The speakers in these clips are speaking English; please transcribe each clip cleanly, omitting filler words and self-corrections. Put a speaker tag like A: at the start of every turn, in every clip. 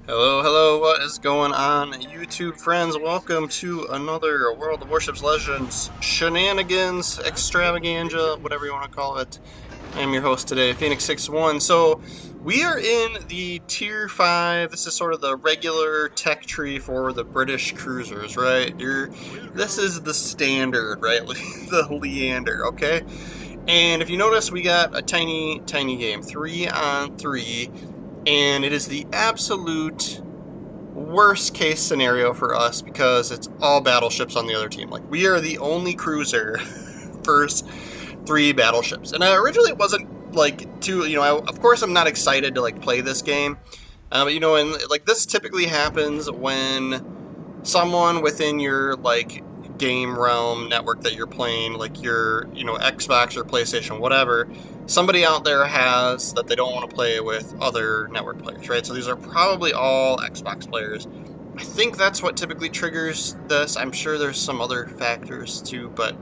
A: Hello, hello, what is going on, YouTube friends? Welcome to another World of Warships Legends shenanigans, extravaganza, whatever you want to call it. I'm your host today, Phoenix61. So, we are in the Tier 5. This is sort of the regular tech tree for the British cruisers, right? This is the standard, right? The Leander, okay? And if you notice, we got a tiny game, 3-on-3. And it is the absolute worst case scenario for us because it's all battleships on the other team. Like, we are the only cruiser first 3 battleships. And I originally wasn't like too, of course I'm not excited to like play this game. But and like this typically happens when someone within your like game realm network that you're playing, like your Xbox or PlayStation, whatever, somebody out there has that they don't want to play with other network players, right? So these are probably all Xbox players. I think that's what typically triggers this. I'm sure there's some other factors too, but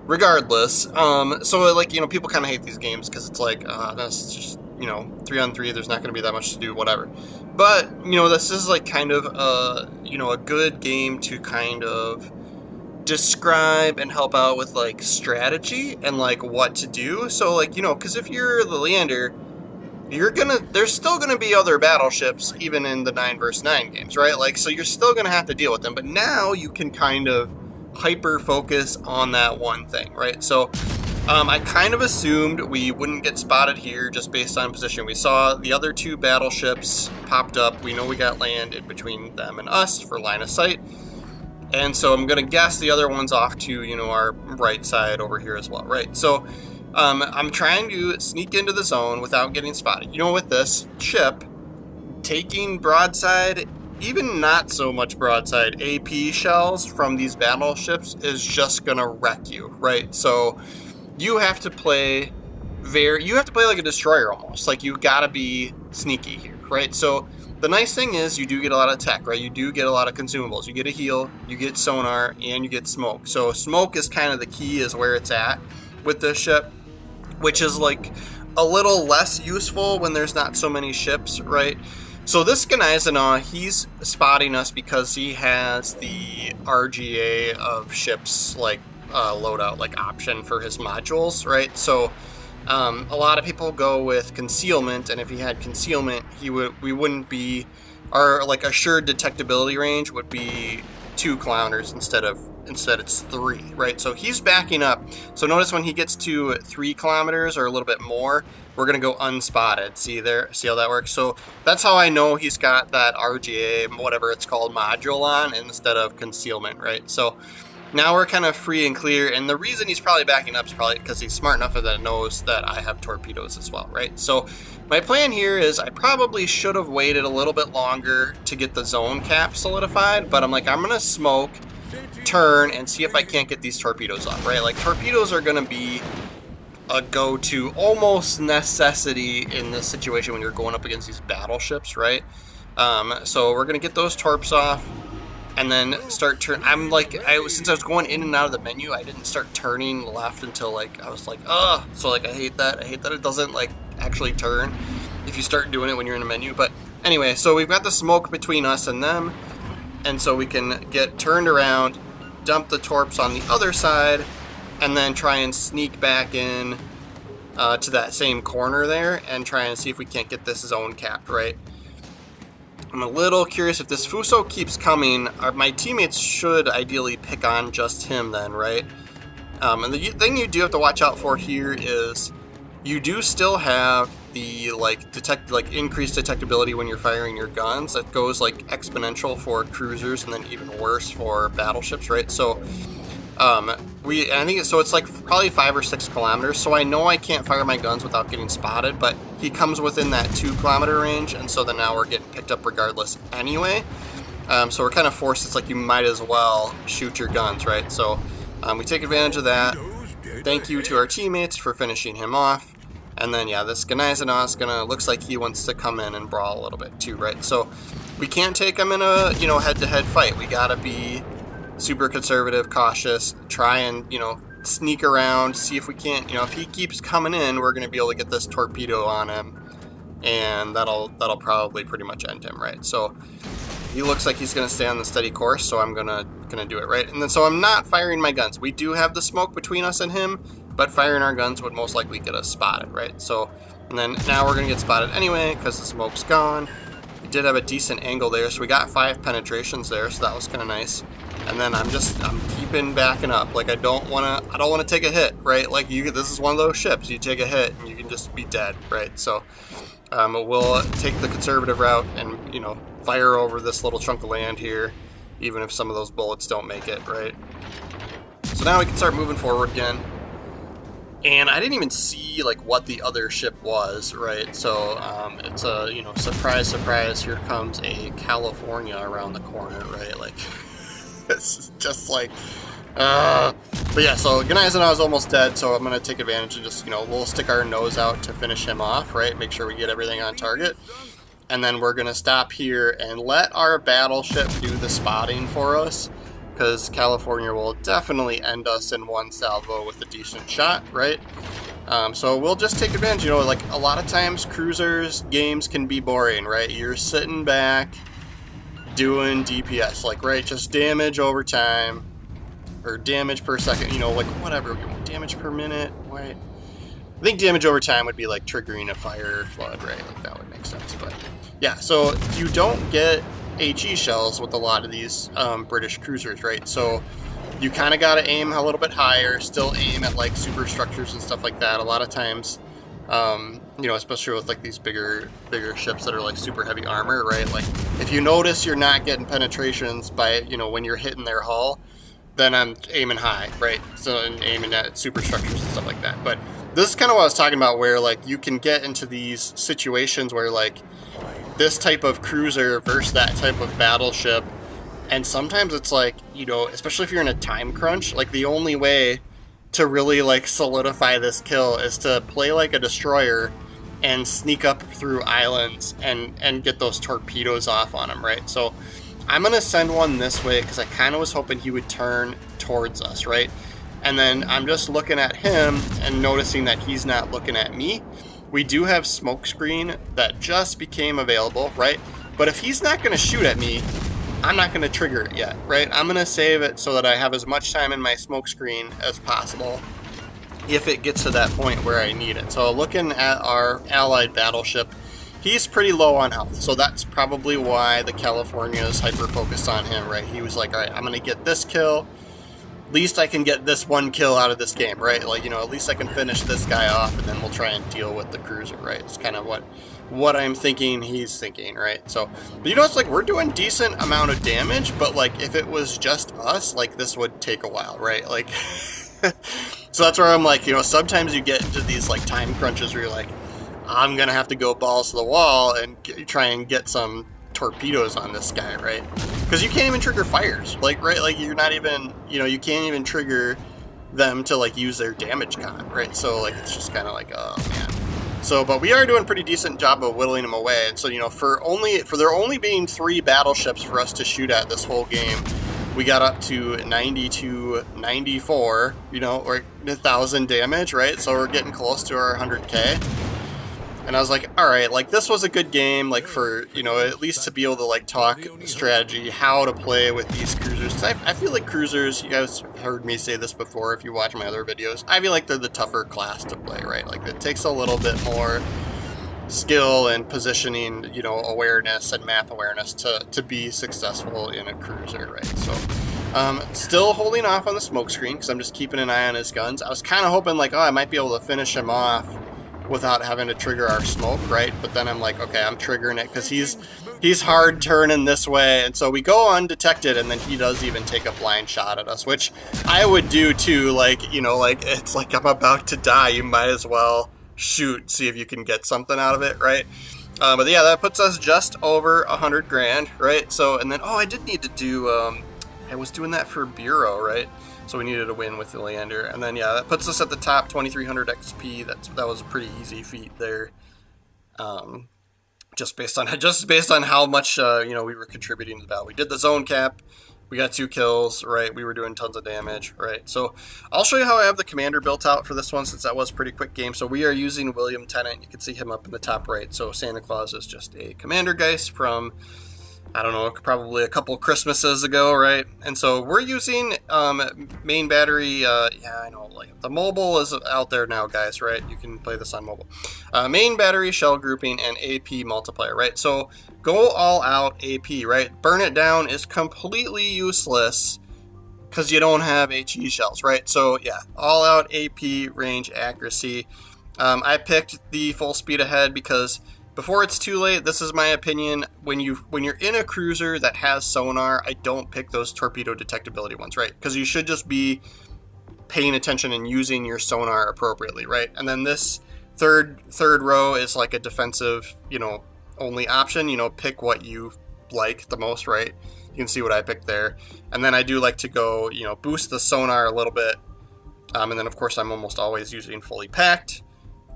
A: regardless, so like people kind of hate these games because it's like that's just 3-on-3. There's not going to be that much to do, whatever. But this is like kind of a good game to kind of describe and help out with like strategy and like what to do. So like because if you're the Leander, there's still gonna be other battleships even in the 9 vs 9 games, right? Like, so you're still gonna have to deal with them, but now you can kind of hyper focus on that one thing, right? So I kind of assumed we wouldn't get spotted here just based on position. We saw the other 2 battleships popped up. We know we got land in between them and us for line of sight. And so I'm going to guess the other one's off to, our right side over here as well, right? So I'm trying to sneak into the zone without getting spotted. With this ship, taking broadside, even not so much broadside, AP shells from these battleships is just going to wreck you, right? So you have to play like a destroyer almost. Like, you got to be sneaky here, right? So the nice thing is you do get a lot of tech, right? You do get a lot of consumables. You get a heal, you get sonar, and you get smoke. So smoke is kind of the key, is where it's at with this ship, which is like a little less useful when there's not so many ships, right? So this Ganaisana, he's spotting us because he has the RGA of ships like loadout like option for his modules, right? So a lot of people go with concealment, and if he had concealment, our like assured detectability range would be 2 kilometers instead it's 3, right? So he's backing up. So notice when he gets to 3 kilometers or a little bit more, we're gonna go unspotted. See how that works? So that's how I know he's got that RGA, whatever it's called, module on instead of concealment, right? So now we're kind of free and clear, and the reason he's probably backing up is probably because he's smart enough that it knows that I have torpedoes as well, right? So my plan here is I probably should have waited a little bit longer to get the zone cap solidified, but I'm going to smoke, turn, and see if I can't get these torpedoes off, right? Like, torpedoes are going to be a go-to, almost necessity in this situation when you're going up against these battleships, right? So we're going to get those torps off, and then start turn. Since I was going in and out of the menu, I didn't start turning left until like I was like, ugh. So like I hate that it doesn't like actually turn if you start doing it when you're in a menu. But anyway, so we've got the smoke between us and them, and so we can get turned around, dump the torps on the other side, and then try and sneak back in to that same corner there and try and see if we can't get this zone capped, right? I'm a little curious if this Fuso keeps coming. My teammates should ideally pick on just him then, right? And the thing you do have to watch out for here is you do still have the increased detectability when you're firing your guns. That goes like exponential for cruisers and then even worse for battleships, right? So it's like probably 5 or 6 kilometers. So I know I can't fire my guns without getting spotted, but he comes within that 2 kilometer range, and so then now we're getting picked up regardless anyway. So we're kind of forced. It's like you might as well shoot your guns, right? So we take advantage of that. Thank you to our teammates for finishing him off. And then this Ganaisana looks like he wants to come in and brawl a little bit too, right? So we can't take him in a head-to-head fight. We gotta be super conservative, cautious, try and, sneak around, see if we can't, if he keeps coming in, we're going to be able to get this torpedo on him and that'll probably pretty much end him, right? So he looks like he's going to stay on the steady course, so I'm gonna do it, right? And then so I'm not firing my guns. We do have the smoke between us and him, but firing our guns would most likely get us spotted, right? So, and then now we're going to get spotted anyway because the smoke's gone. We did have a decent angle there, so we got 5 penetrations there, so that was kind of nice. And then I'm keeping backing up. Like I don't want to take a hit, right? Like this is one of those ships. You take a hit and you can just be dead, right? So we'll take the conservative route and, fire over this little chunk of land here, even if some of those bullets don't make it, right? So now we can start moving forward again. And I didn't even see like what the other ship was, right? So it's a, surprise, surprise, here comes a California around the corner, right? Like it's just like, but yeah, so Gneisenau is almost dead, so I'm going to take advantage and just, we'll stick our nose out to finish him off, right? Make sure we get everything on target. And then we're going to stop here and let our battleship do the spotting for us, because California will definitely end us in one salvo with a decent shot, right? So we'll just take advantage. Like a lot of times cruisers games can be boring, right? You're sitting back doing DPS, like, right, just damage over time, or damage per second, like whatever, damage per minute, right? I think damage over time would be like triggering a fire flood, right? Like that would make sense. But yeah, so you don't get HE shells with a lot of these British cruisers, right? So you kind of got to aim a little bit higher, still aim at like superstructures and stuff like that. A lot of times, especially with like these bigger ships that are like super heavy armor, right? Like if you notice you're not getting penetrations by, when you're hitting their hull, then I'm aiming high, right? So I'm aiming at superstructures and stuff like that. But this is kind of what I was talking about, where like you can get into these situations where like this type of cruiser versus that type of battleship, and sometimes it's like, especially if you're in a time crunch, like the only way to really like solidify this kill is to play like a destroyer and sneak up through islands and get those torpedoes off on them, right? So I'm gonna send one this way because I kind of was hoping he would turn towards us, right? And then I'm just looking at him and noticing that he's not looking at me. We do have smoke screen that just became available, right? But if he's not gonna shoot at me, I'm not going to trigger it yet, right? I'm going to save it so that I have as much time in my smoke screen as possible if it gets to that point where I need it. So looking at our allied battleship, he's pretty low on health, so that's probably why the California is hyper-focused on him, right? He was like, all right, I'm going to get this kill. At least I can get this one kill out of this game, right? Like, at least I can finish this guy off, and then we'll try and deal with the cruiser, right? It's kind of what I'm thinking he's thinking, right? So, but it's like we're doing decent amount of damage, but like if it was just us, like this would take a while, right? Like, so that's where I'm like, sometimes you get into these like time crunches where you're like, I'm gonna have to go balls to the wall and try and get some torpedoes on this guy, right? Because you can't even trigger fires, like, right? Like you're not even, you can't even trigger them to like use their damage con, right? So like it's just kind of like, oh man. So, but we are doing a pretty decent job of whittling them away. And so, for there only being 3 battleships for us to shoot at this whole game, we got up to 92, 94, or 1,000 damage, right? So we're getting close to our 100K. And I was like, all right, like this was a good game, like for, at least to be able to like talk strategy, how to play with these cruisers. Because I feel like cruisers, you guys have heard me say this before if you watch my other videos, I feel like they're the tougher class to play, right? Like it takes a little bit more skill and positioning, awareness and math awareness to be successful in a cruiser, right? So still holding off on the smoke screen because I'm just keeping an eye on his guns. I was kind of hoping like, oh, I might be able to finish him off without having to trigger our smoke, right? But then I'm like, okay, I'm triggering it because he's hard turning this way, and so we go undetected, and then he does even take a blind shot at us, which I would do too. Like, like it's like I'm about to die, you might as well shoot, see if you can get something out of it, right? But yeah, that puts us just over 100 grand, right? So, and then I did need to do I was doing that for Bureau, right? So we needed a win with the Leander. And then, yeah, that puts us at the top, 2,300 XP. That was a pretty easy feat there. Just based on how much, we were contributing to the battle. We did the zone cap. We got 2 kills, right? We were doing tons of damage, right? So I'll show you how I have the commander built out for this one, since that was a pretty quick game. So we are using William Tennant. You can see him up in the top right. So Santa Claus is just a commander geist from, I don't know, probably a couple Christmases ago, right? And so we're using main battery. Yeah, I know, like the mobile is out there now, guys, right? You can play this on mobile. Main battery, shell grouping, and AP multiplier, right? So go all out AP, right? Burn it down is completely useless because you don't have HE shells, right? So yeah, all out AP, range, accuracy. I picked the full speed ahead because before it's too late, this is my opinion, when you're in a cruiser that has sonar, I don't pick those torpedo detectability ones, right? Because you should just be paying attention and using your sonar appropriately, right? And then this third row is like a defensive, only option. Pick what you like the most, right? You can see what I picked there. And then I do like to go, boost the sonar a little bit. And then of course I'm almost always using fully packed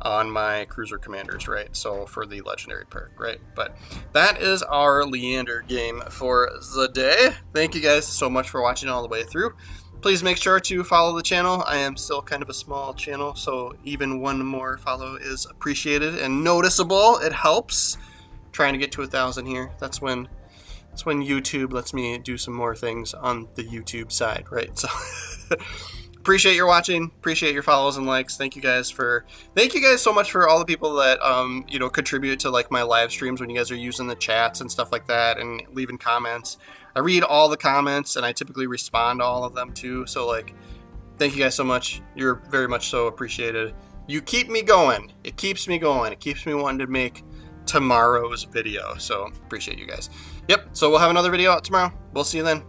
A: on my cruiser commanders, right? So for the legendary perk, right? But that is our Leander game for the day. Thank you guys so much for watching all the way through. Please make sure to follow the channel. I am still kind of a small channel, so even one more follow is appreciated and noticeable. It helps. Trying to get to 1,000 here. That's when YouTube lets me do some more things on the YouTube side, right? So appreciate your watching, appreciate your follows and likes. Thank you guys so much for all the people that contribute to like my live streams when you guys are using the chats and stuff like that and leaving comments. I read all the comments and I typically respond to all of them too. So like, thank you guys so much. You're very much so appreciated. You keep me going. It keeps me going. It keeps me wanting to make tomorrow's video. So appreciate you guys. Yep. So we'll have another video out tomorrow. We'll see you then.